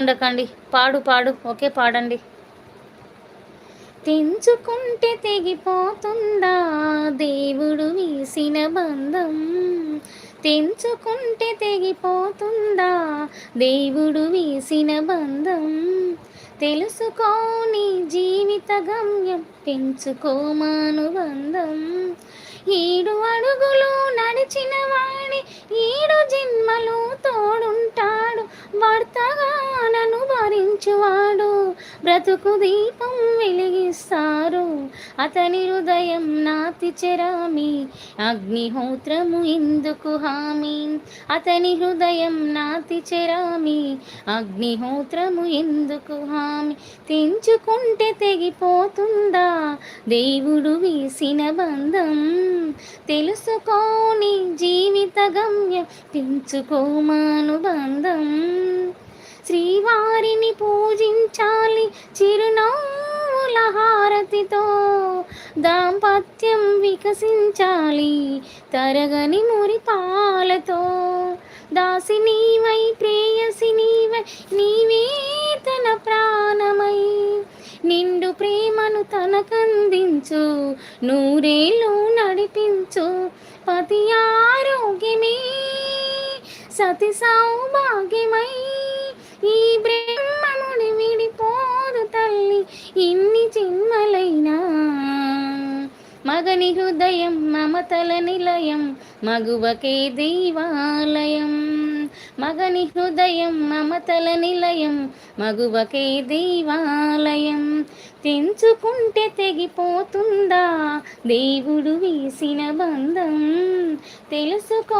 ఉండకండి. పాడు పాడు ఓకే పాడండి. తెంచుకుంటే తెగిపోతుందా దేవుడు వీసిన బంధం, తెంచుకుంటే తెగిపోతుందా దేవుడు వీసిన బంధం, తెలుసుకోని జీవిత గమ్యం పెంచుకోమానుబంధం, 7 అడుగులు నడిచిన వాడి 7 జన్మలు తోడుంటాడు, భర్తగా నన్ను భరించువాడు బ్రతుకు దీపం వెలిగిస్తారు, అతని హృదయం నాతి చెరామి అగ్నిహోత్రము ఎందుకు హామీ, అతని హృదయం నాతి చెరామి అగ్నిహోత్రము ఎందుకు హామీ, తెంచుకుంటే తెగిపోతుందా దేవుడు వీసిన బంధం, తెలుసుకోని జీవిత గమ్యం పెంచుకోమానుబంధం, శ్రీవారిని పూజించాలి చిరునవ్వుల హారతితో, దాంపత్యం వికసించాలి తరగని మురిపాలతో, దాసి నీవై ప్రేయసి నీవై నీవే తన ప్రాణమై, నిండు ప్రేమను తనకందించు నూరేళ్ళు నడిపించు, పతి ఆరోగ్యమే సతి సౌభాగ్యమై, ఈ బ్రహ్మముడి విడిపోదు తల్లి ఇన్ని జన్మలైనా, మగని హృదయం మమతల నిలయం మగువకే దేవాలయం, మగని హృదయం మమతల నిలయం మగువకే దేవాలయం, తెంచుకుంటే తెగిపోతుందా దేవుడు వీసిన బంధం, తెలుసుకో